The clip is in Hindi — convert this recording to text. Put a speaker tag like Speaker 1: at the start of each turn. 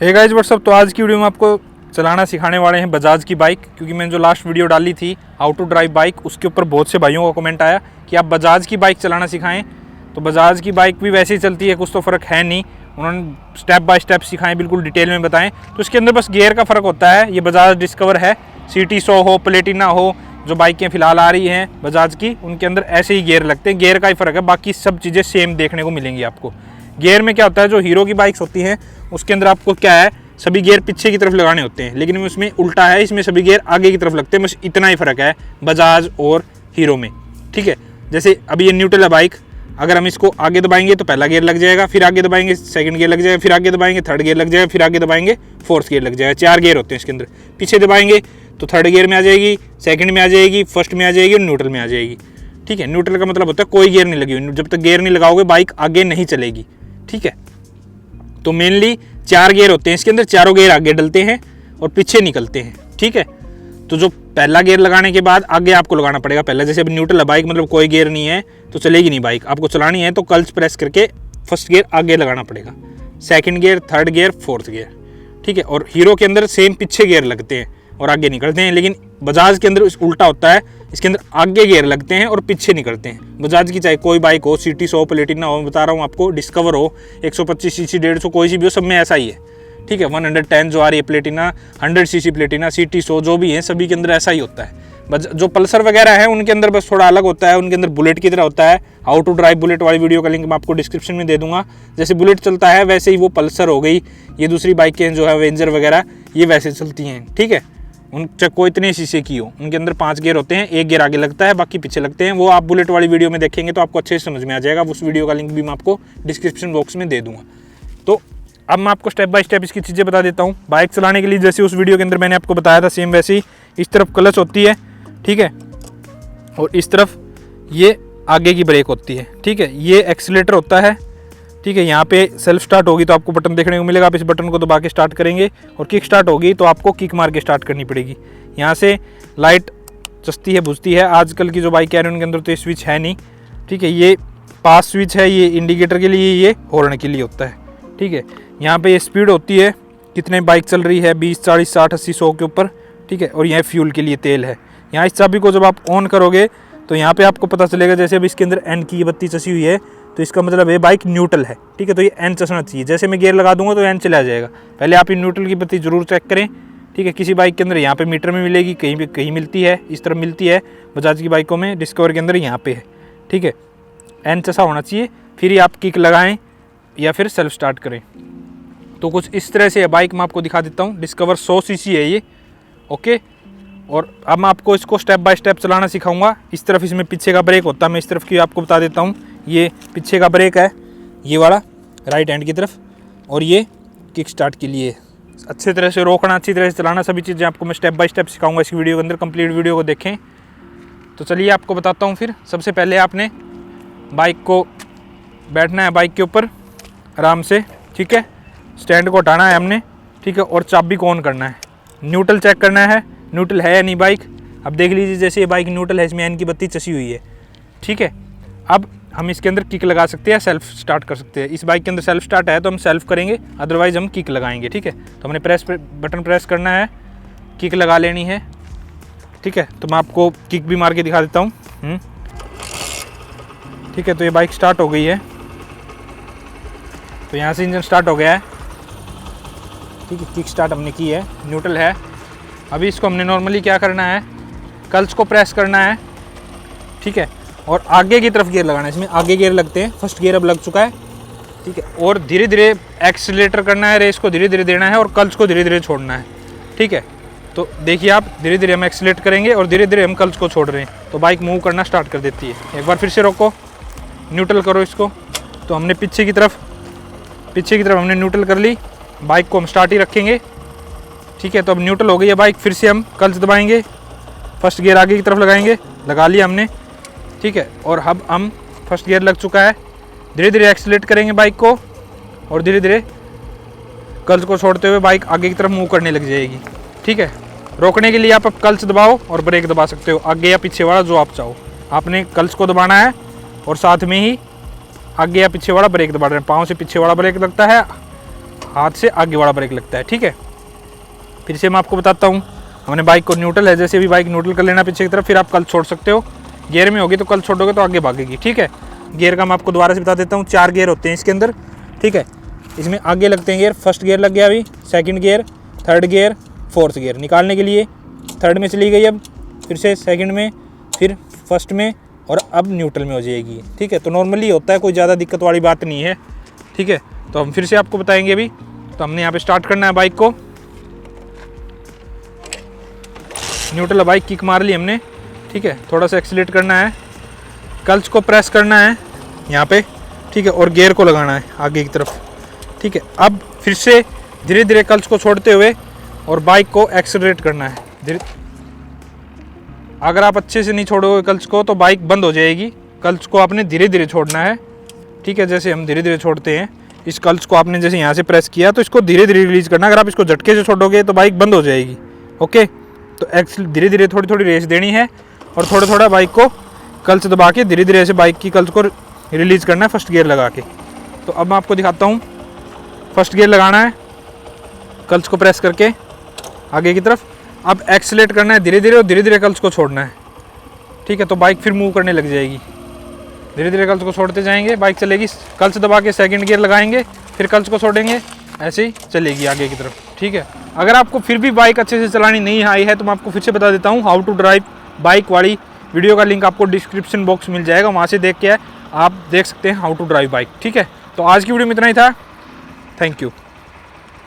Speaker 1: Hey guys what's up. तो आज की वीडियो में आपको चलाना सिखाने वाले हैं बजाज की बाइक, क्योंकि मैंने जो लास्ट वीडियो डाली थी हाउ टू ड्राइव बाइक, उसके ऊपर बहुत से भाइयों का कमेंट आया कि आप बजाज की बाइक चलाना सिखाएं। तो बजाज की बाइक भी वैसे ही चलती है, कुछ तो फ़र्क है नहीं। उन्होंने स्टेप बाय स्टेप सिखाएं, बिल्कुल डिटेल में बताएं। तो इसके अंदर बस गियर का फ़र्क होता है। ये बजाज डिस्कवर है, CT100 हो, प्लेटिना हो, जो बाइकें फ़िलहाल आ रही हैं बजाज की, उनके अंदर ऐसे ही गियर लगते हैं। गियर का ही फ़र्क है, बाकी सब चीज़ें सेम देखने को मिलेंगी आपको। गियर में क्या होता है, जो हीरो की बाइक्स होती हैं उसके अंदर आपको क्या है, सभी गियर पीछे की तरफ लगाने होते हैं, लेकिन उसमें उल्टा है, इसमें सभी गियर आगे की तरफ लगते हैं। बस इतना ही फ़र्क है बजाज और हीरो में, ठीक है। जैसे अभी ये न्यूट्रल है बाइक, अगर हम इसको आगे दबाएंगे तो पहला गियर लग जाएगा, फिर आगे दबाएंगे सेकंड गियर लग जाएगा, फिर आगे दबाएंगे थर्ड गियर लग जाएगा, फिर आगे दबाएंगे फोर्थ गियर लग जाएगा। 4 गियर होते हैं इसके अंदर। पीछे दबाएंगे तो थर्ड गियर में आ जाएगी, सेकंड में आ जाएगी, फर्स्ट में आ जाएगी और न्यूट्रल में आ जाएगी, ठीक है। न्यूट्रल का मतलब होता है कोई गियर नहीं लगी हुई। जब तक गियर नहीं लगाओगे बाइक आगे नहीं चलेगी, ठीक है। तो मेनली 4 गियर होते हैं इसके अंदर, चारों गियर आगे डलते हैं और पीछे निकलते हैं, ठीक है। तो जो पहला गियर लगाने के बाद आगे आपको लगाना पड़ेगा पहला। जैसे अभी न्यूट्रल है बाइक, मतलब कोई गियर नहीं है तो चलेगी नहीं बाइक। आपको चलानी है तो क्लच प्रेस करके फर्स्ट गियर आगे लगाना पड़ेगा, second gear, third gear, fourth gear, ठीक है। और हीरो के अंदर सेम पीछे गियर लगते हैं और आगे निकलते हैं, लेकिन बजाज के अंदर उल्टा होता है। इसके अंदर आगे गियर लगते हैं और पीछे निकलते हैं। बजाज की चाहे कोई बाइक हो, CT100 प्लेटिना हो, बता रहा हूँ आपको, डिस्कवर हो, 125 सीसी, 150, कोई सी भी हो, सब में ऐसा ही है, ठीक है। 110 जो आ रही है प्लेटिना, 100 सीसी प्लेटिना, CT100 जो भी है, सभी के अंदर ऐसा ही होता है। जो पल्सर वगैरह है उनके अंदर बस थोड़ा अलग होता है, उनके अंदर बुलेट की तरह होता है। हाउ टू ड्राइव बुलेट वाली वीडियो का लिंक मैं आपको डिस्क्रिप्शन में दे दूंगा। जैसे बुलेट चलता है वैसे ही वो पल्सर हो गई, ये दूसरी बाइकें जो है अवेंजर वगैरह, ये वैसे चलती हैं, ठीक है। उन चाहे कोई इतने शीशे की हो, उनके अंदर 5 गियर होते हैं, 1 गियर आगे लगता है, बाकी पीछे लगते हैं। वो आप बुलेट वाली वीडियो में देखेंगे तो आपको अच्छे से समझ में आ जाएगा। उस वीडियो का लिंक भी मैं आपको डिस्क्रिप्शन बॉक्स में दे दूंगा। तो अब मैं आपको स्टेप बाय स्टेप इसकी चीज़ें बता देता हूँ। बाइक चलाने के लिए जैसे उस वीडियो के अंदर मैंने आपको बताया था, सेम वैसे ही इस तरफ क्लच होती है, ठीक है, और इस तरफ ये आगे की ब्रेक होती है, ठीक है। ये एक्सीलेटर होता है, ठीक है। यहाँ पे सेल्फ स्टार्ट होगी तो आपको बटन देखने को मिलेगा। आप इस बटन को दबा के स्टार्ट करेंगे, और किक स्टार्ट होगी तो आपको किक मार के स्टार्ट करनी पड़ेगी। यहाँ से लाइट चस्ती है, बुझती है। आजकल की जो बाइक आ रही है उनके अंदर तो ये स्विच है नहीं, ठीक है। ये पास स्विच है, ये इंडिकेटर के लिए, ये हॉर्न के लिए होता है, ठीक है। यहाँ पे ये स्पीड होती है, कितने बाइक चल रही है, 20, 40, 60, 80, 100 के ऊपर, ठीक है। और यह फ्यूल के लिए तेल है। यहाँ इस चाबी को जब आप ऑन करोगे तो यहाँ पे आपको पता चलेगा, जैसे अब इसके अंदर N की बत्ती चसी हुई है तो इसका मतलब ये बाइक न्यूट्रल है, ठीक है। तो ये N चसना चाहिए। जैसे मैं गियर लगा दूंगा तो N चला जाएगा। पहले आप ये न्यूट्रल की बत्ती जरूर चेक करें, ठीक है। किसी बाइक के अंदर यहाँ पे मीटर में मिलेगी, कहीं भी कहीं मिलती है, इस तरह मिलती है बजाज की बाइकों में, डिस्कवर के अंदर यहाँ पे है, ठीक है। N चसा होना चाहिए, फिर ही आप किक लगाएं या फिर सेल्फ स्टार्ट करें। तो कुछ इस तरह से है बाइक, मैं आपको दिखा देता हूँ। डिस्कवर 100 सीसी है ये, ओके। और अब मैं आपको इसको स्टेप बाय स्टेप चलाना सिखाऊंगा। इस तरफ इसमें पीछे का ब्रेक होता है, मैं इस तरफ की आपको बता देता हूँ। ये पीछे का ब्रेक है, ये वाला राइट हैंड की तरफ, और ये किक स्टार्ट के लिए। अच्छे तरह से रोकना, अच्छी तरह से चलाना, सभी चीज़ें आपको मैं स्टेप बाय स्टेप सिखाऊंगा इस वीडियो के अंदर। कंप्लीट वीडियो को देखें। तो चलिए आपको बताता हूँ फिर। सबसे पहले आपने बाइक को बैठना है बाइक के ऊपर आराम से, ठीक है। स्टैंड को हटाना है हमने, ठीक है, और चाबी को ऑन करना है। न्यूट्रल चेक करना है, न्यूट्रल है या नहीं बाइक। अब देख लीजिए, जैसे ये बाइक न्यूट्रल है, इसमें N की बत्ती चसी हुई है, ठीक है। अब हम इसके अंदर किक लगा सकते हैं, सेल्फ स्टार्ट कर सकते हैं। इस बाइक के अंदर सेल्फ स्टार्ट है तो हम सेल्फ करेंगे, अदरवाइज हम किक लगाएंगे, ठीक है। तो हमने बटन प्रेस करना है, किक लगा लेनी है, ठीक है। तो मैं आपको किक भी मार के दिखा देता हूँ, ठीक है। तो ये बाइक स्टार्ट हो गई है, तो यहाँ से इंजन स्टार्ट हो गया है, ठीक है। किक स्टार्ट हमने की है, न्यूट्रल है। अभी इसको हमने नॉर्मली क्या करना है, क्लच को प्रेस करना है, ठीक है, और आगे की तरफ गियर लगाना है। इसमें आगे गियर लगते हैं, फर्स्ट गियर अब लग चुका है, ठीक है। और धीरे धीरे एक्सीलेटर करना है, रेस को धीरे धीरे देना है और क्लच को धीरे धीरे छोड़ना है, ठीक है। तो देखिए आप, धीरे धीरे हम एक्सीलेट करेंगे और धीरे धीरे हम क्लच को छोड़ रहे हैं तो बाइक मूव करना स्टार्ट कर देती है। एक बार फिर से रोको, न्यूट्रल करो इसको। तो हमने पीछे की तरफ हमने न्यूट्रल कर ली, बाइक को हम स्टार्ट ही रखेंगे, ठीक है। तो अब न्यूट्रल हो गई है बाइक, फिर से हम क्लच दबाएंगे, फर्स्ट गियर आगे की तरफ लगाएंगे, लगा लिया हमने, ठीक है। और अब हम फर्स्ट गियर लग चुका है, धीरे धीरे एक्सीलेट करेंगे बाइक को और धीरे धीरे क्लच को छोड़ते हुए बाइक आगे की तरफ मूव करने लग जाएगी, ठीक है। रोकने के लिए आप अब क्लच दबाओ और ब्रेक दबा सकते हो, आगे या पीछे वाला जो आप चाहो। आपने क्लच को दबाना है और साथ में ही आगे या पीछे वाला ब्रेक दबा रहे हैं। पाँव से पीछे वाला ब्रेक लगता है, हाथ से आगे वाला ब्रेक लगता है। ठीक है, फिर से मैं आपको बताता हूँ। हमने बाइक को न्यूट्रल है, जैसे भी बाइक न्यूट्रल कर लेना पीछे की तरफ, फिर आप कल छोड़ सकते हो। गियर में होगी तो कल छोड़ोगे तो आगे भागेगी। ठीक है, गियर का मैं आपको दोबारा से बता देता हूँ। 4 गियर होते हैं इसके अंदर। ठीक है, इसमें आगे लगते हैं गियर। फर्स्ट गियर लग गया अभी, second gear, third gear, fourth gear. निकालने के लिए थर्ड में चली गई, अब फिर से सेकंड में, फिर फर्स्ट में, और अब न्यूट्रल में हो जाएगी। ठीक है, तो नॉर्मली होता है, कोई ज़्यादा दिक्कत वाली बात नहीं है। ठीक है, तो हम फिर से आपको बताएंगे अभी। तो हमने यहाँ पे स्टार्ट करना है बाइक को, न्यूट्रल बाइक किक मार ली हमने। ठीक है, थोड़ा सा एक्सीलेट करना है, क्लच को प्रेस करना है यहाँ पे। ठीक है, और गियर को लगाना है आगे की तरफ। ठीक है, अब फिर से धीरे धीरे क्लच को छोड़ते हुए और बाइक को एक्सीलरेट करना है धीरे। अगर आप अच्छे से नहीं छोड़ोगे क्लच को तो बाइक बंद हो जाएगी। क्लच को आपने धीरे धीरे छोड़ना है। ठीक है, जैसे हम धीरे धीरे छोड़ते हैं, इस क्लच को आपने जैसे यहाँ से प्रेस किया तो इसको धीरे धीरे रिलीज करना। अगर आप इसको झटके से छोड़ोगे तो बाइक बंद हो जाएगी। ओके, तो धीरे धीरे थोड़ी थोड़ी रेस देनी है और थोड़ा थोड़ा बाइक को क्लच दबा के धीरे धीरे ऐसे बाइक की क्लच को रिलीज करना है फर्स्ट गियर लगा के। तो अब मैं आपको दिखाता हूँ। फर्स्ट गियर लगाना है, क्लच को प्रेस करके आगे की तरफ। अब एक्सीलेट करना है धीरे धीरे और धीरे धीरे क्लच को छोड़ना है। ठीक है, तो बाइक फिर मूव करने लग जाएगी। धीरे धीरे क्लच को छोड़ते जाएंगे, बाइक चलेगी। क्लच दबा के सेकंड गियर लगाएंगे, फिर क्लच को छोड़ेंगे, ऐसे ही चलेगी आगे की तरफ। ठीक है, अगर आपको फिर भी बाइक अच्छे से चलानी नहीं आई है तो मैं आपको फिर से बता देता हूँ। हाउ टू ड्राइव बाइक वाली वीडियो का लिंक आपको डिस्क्रिप्शन बॉक्स मिल जाएगा, वहाँ से देख के आप देख सकते हैं हाउ टू ड्राइव बाइक। ठीक है, तो आज की वीडियो में इतना ही था। Thank you.